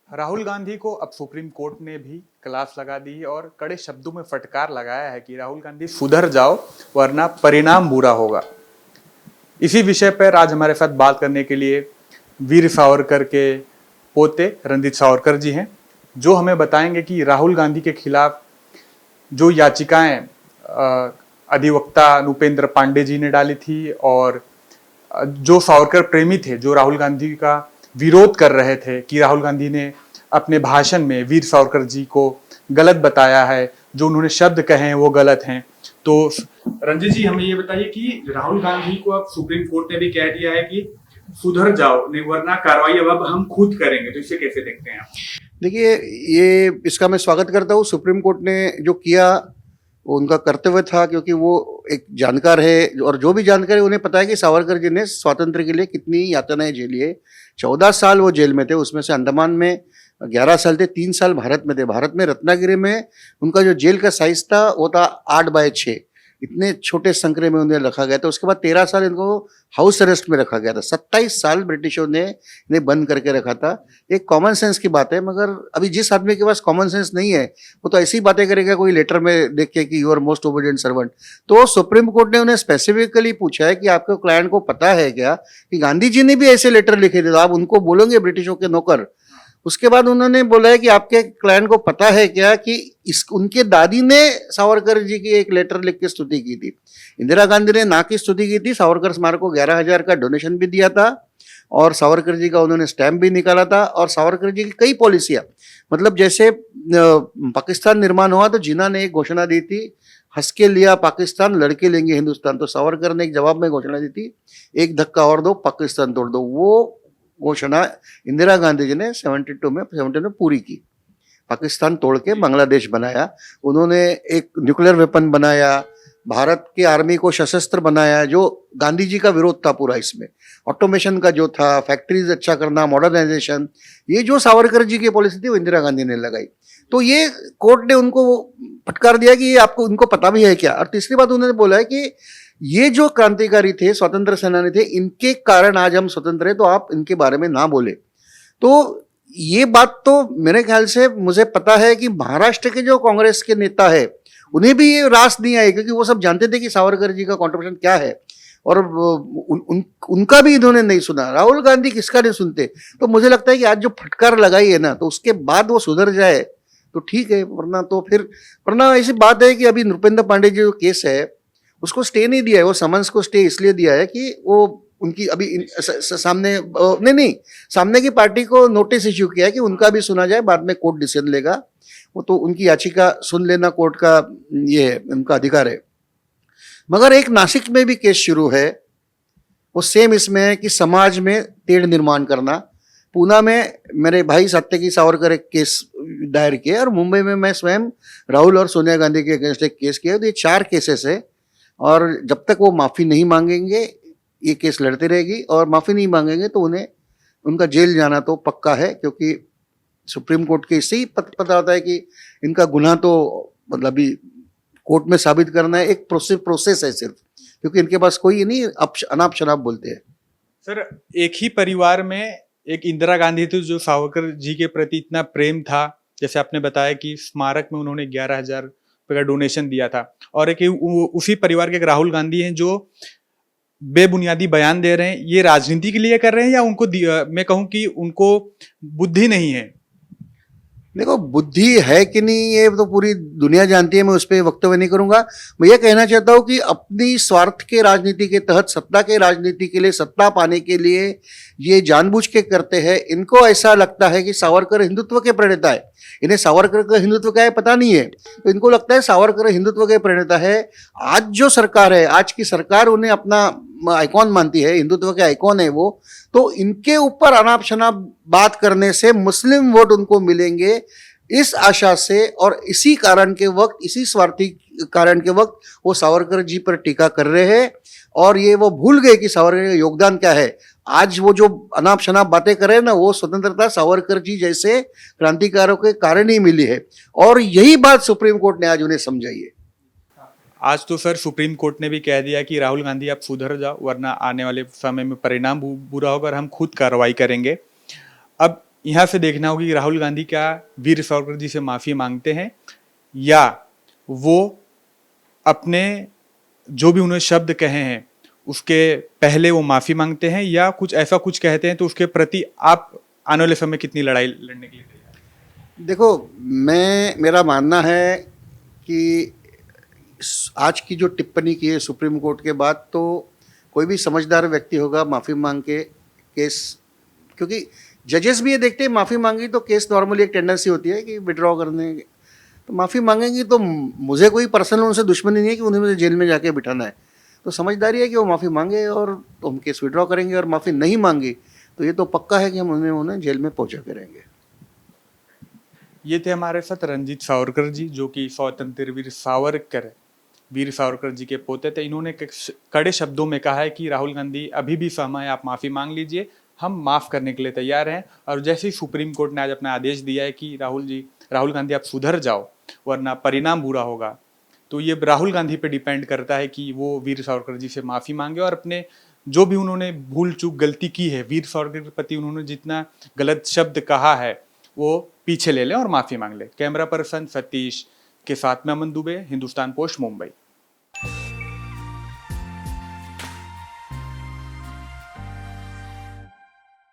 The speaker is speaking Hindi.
राहुल गांधी को अब सुप्रीम कोर्ट ने भी क्लास लगा दी है और कड़े शब्दों में फटकार लगाया है कि राहुल गांधी सुधर जाओ वरना परिणाम बुरा होगा। इसी विषय पर आज हमारे साथ बात करने के लिए वीर सावरकर के पोते रणजीत सावरकर जी हैं, जो हमें बताएंगे कि राहुल गांधी के खिलाफ जो याचिकाएं अधिवक्ता नुपेंद्र पांडे जी ने डाली थी और जो सावरकर प्रेमी थे, जो राहुल गांधी का विरोध कर रहे थे कि राहुल गांधी ने अपने भाषण में वीर सावरकर जी को गलत बताया है, जो उन्होंने शब्द कहे हैं वो गलत हैं। तो रंजीत जी, हमें ये बताइए कि राहुल गांधी को अब सुप्रीम कोर्ट ने भी कह दिया है कि सुधर जाओ नहीं वरना कार्रवाई अब हम खुद करेंगे, तो इसे कैसे देखते हैं आप? देखिए, ये इसका मैं स्वागत करता हूँ। सुप्रीम कोर्ट ने जो किया वो उनका कर्तव्य था, क्योंकि वो एक जानकार है और जो भी जानकार है उन्हें पता है कि सावरकर जी ने स्वातंत्र्य के लिए कितनी यातनाएं झेली है। 14 साल वो जेल में थे, उसमें से अंडमान में 11 साल थे, 3 साल भारत में थे। भारत में रत्नागिरी में उनका जो जेल का साइज था वो था 8x6, इतने छोटे संकरे में उन्हें रखा गया था। उसके बाद 13 साल इनको हाउस अरेस्ट में रखा गया था। 27 साल ब्रिटिशों ने इन्हें बंद करके रखा था। एक कॉमन सेंस की बात है, मगर अभी जिस आदमी के पास कॉमन सेंस नहीं है वो तो ऐसी बातें करेगा कोई लेटर में देख के कि you are most obedient servant. तो सुप्रीम कोर्ट ने उन्हें स्पेसिफिकली पूछा है कि आपके क्लाइंट को पता है क्या कि गांधी जी ने भी ऐसे लेटर लिखे थे, तो आप उनको बोलोगे ब्रिटिशों के नौकर। उसके बाद उन्होंने बोला है कि आपके क्लाइंट को पता है क्या कि उनके दादी ने सावरकर जी की एक लेटर लिख के स्तुति की थी। इंदिरा गांधी ने ना की स्तुति की थी, सावरकर स्मारक को 11,000 का डोनेशन भी दिया था और सावरकर जी का उन्होंने स्टैम्प भी निकाला था। और सावरकर जी की कई पॉलिसियां, मतलब जैसे पाकिस्तान निर्माण हुआ तो जिन्ना ने एक घोषणा दी थी, हंस के लिया पाकिस्तान, लड़के लेंगे हिंदुस्तान। तो सावरकर ने एक जवाब में घोषणा दी थी, एक धक्का और दो पाकिस्तान तोड़ दो। वो घोषणा इंदिरा गांधी जी ने 72 में पूरी की। पाकिस्तान तोड़ के बांग्लादेश बनाया। उन्होंने एक न्यूक्लियर वेपन बनाया, भारत की आर्मी को सशस्त्र बनाया, जो गांधी जी का विरोध था पूरा इसमें। ऑटोमेशन का जो था, फैक्ट्रीज अच्छा करना, मॉडर्नाइजेशन, ये जो सावरकर जी की पॉलिसी थी वो इंदिरा गांधी ने लगाई। तो ये कोर्ट ने उनको फटकार दिया कि ये आपको उनको पता भी है क्या। और तीसरी बात उन्होंने बोला है कि ये जो क्रांतिकारी थे, स्वतंत्र सेनानी थे, इनके कारण आज हम स्वतंत्र हैं, तो आप इनके बारे में ना बोले। तो ये बात तो मेरे ख्याल से मुझे पता है कि महाराष्ट्र के जो कांग्रेस के नेता है उन्हें भी ये रास नहीं आई, क्योंकि वो सब जानते थे कि सावरकर जी का कॉन्ट्रीब्यूशन क्या है और उनका भी इन्होंने नहीं सुना। राहुल गांधी किसका नहीं सुनते। तो मुझे लगता है कि आज जो फटकार लगाई है ना, तो उसके बाद वो सुधर जाए तो ठीक है, वरना ऐसी बात है कि अभी नृपेंद्र पांडे जी जो केस है उसको स्टे नहीं दिया है। वो समन्स को स्टे इसलिए दिया है कि वो उनकी अभी सामने की पार्टी को नोटिस इश्यू किया है कि उनका भी सुना जाए, बाद में कोर्ट डिसीजन लेगा। वो तो उनकी याचिका सुन लेना कोर्ट का ये उनका अधिकार है। मगर एक नासिक में भी केस शुरू है, वो सेम इसमें है कि समाज में तेढ़ निर्माण करना। पूना में मेरे भाई सत्यकी सावरकर एक केस दायर किया और मुंबई में मैं स्वयं राहुल और सोनिया गांधी के अगेंस्ट एक केस किया। तो ये 4 केसेस है और जब तक वो माफ़ी नहीं मांगेंगे ये केस लड़ते रहेगी, और माफ़ी नहीं मांगेंगे तो उन्हें उनका जेल जाना तो पक्का है, क्योंकि सुप्रीम कोर्ट के इससे ही पता होता है कि इनका गुनाह तो मतलब अभी कोर्ट में साबित करना है। एक प्रोसेस है सिर्फ, क्योंकि इनके पास कोई नहीं अनाप शनाप बोलते हैं। सर, एक ही परिवार में एक इंदिरा गांधी थी जो सावरकर जी के प्रति इतना प्रेम था, जैसे आपने बताया कि स्मारक में उन्होंने 11,000 रुपये का डोनेशन दिया था, और एक उसी परिवार के एक राहुल गांधी हैं जो बेबुनियादी बयान दे रहे हैं। ये राजनीति के लिए कर रहे हैं या उनको मैं कहूं कि उनको बुद्धि नहीं है? देखो, बुद्धि है कि नहीं ये तो पूरी दुनिया जानती है, मैं उस पर वक्तव्य नहीं करूंगा। मैं ये कहना चाहता हूं कि अपनी स्वार्थ के राजनीति के तहत, सत्ता के राजनीति के लिए, सत्ता पाने के लिए ये जानबूझ के करते हैं। इनको ऐसा लगता है कि सावरकर हिंदुत्व के प्रणेता है। इन्हें सावरकर का हिंदुत्व क्या है पता नहीं है, तो इनको लगता है सावरकर हिंदुत्व के प्रणेता है। आज जो सरकार है, आज की सरकार उन्हें अपना आइकॉन मानती है, हिंदुत्व के आइकॉन है वो। तो इनके ऊपर अनाप शनाप बात करने से मुस्लिम वोट उनको मिलेंगे, इस आशा से और इसी कारण के वक्त, इसी स्वार्थी कारण के वक्त वो सावरकर जी पर टीका कर रहे हैं। और ये वो भूल गए कि सावरकर का योगदान क्या है। आज वो जो अनाप शनाप बातें कर रहे हैं ना, वो स्वतंत्रता सावरकर जी जैसे क्रांतिकारों के कारण ही मिली है, और यही बात सुप्रीम कोर्ट ने आज उन्हें समझाई है। आज तो सर सुप्रीम कोर्ट ने भी कह दिया कि राहुल गांधी आप सुधर जाओ वरना आने वाले समय में परिणाम बुरा होगा और हम खुद कार्रवाई करेंगे। अब यहाँ से देखना होगा कि राहुल गांधी क्या वीर सावरकर जी से माफी मांगते हैं या वो अपने जो भी उन्होंने शब्द कहे हैं उसके पहले वो माफी मांगते हैं या कुछ ऐसा कुछ कहते हैं, तो उसके प्रति आप आने वाले समय कितनी लड़ाई लड़ने के लिए तैयार हैं? देखो, मेरा मानना है कि आज की जो टिप्पणी की है सुप्रीम कोर्ट के बाद, तो कोई भी समझदार व्यक्ति होगा माफ़ी मांग के केस, क्योंकि जजेस भी ये देखते हैं माफ़ी मांगी तो केस नॉर्मली एक टेंडेंसी होती है कि विड्रॉ करने की, तो माफ़ी मांगेंगी तो मुझे कोई पर्सनल उनसे दुश्मनी नहीं है कि उन्हें मुझे जेल में जाके बिठाना है। तो समझदारी है कि वो माफ़ी मांगे और तो हम केस विड्रॉ करेंगे, और माफ़ी नहीं मांगी तो ये तो पक्का है कि हम उन्हें जेल में पहुँचा करेंगे। ये थे हमारे साथ रंजीत सावरकर जी, जो कि स्वतंत्र वीर सावरकर जी के पोते थे। इन्होंने कड़े शब्दों में कहा है कि राहुल गांधी अभी भी समय है, आप माफ़ी मांग लीजिए, हम माफ़ करने के लिए तैयार हैं। और जैसे ही सुप्रीम कोर्ट ने आज अपना आदेश दिया है कि राहुल गांधी आप सुधर जाओ वरना परिणाम बुरा होगा, तो ये राहुल गांधी पे डिपेंड करता है कि वो वीर सावरकर जी से माफ़ी मांगे और अपने जो भी उन्होंने भूल चूक गलती की है, वीर सावरकर के प्रति उन्होंने जितना गलत शब्द कहा है वो पीछे ले लें और माफ़ी मांग लें। कैमरा पर्सन सतीश के साथ में अमन दुबे, हिंदुस्तान पोस्ट, मुंबई।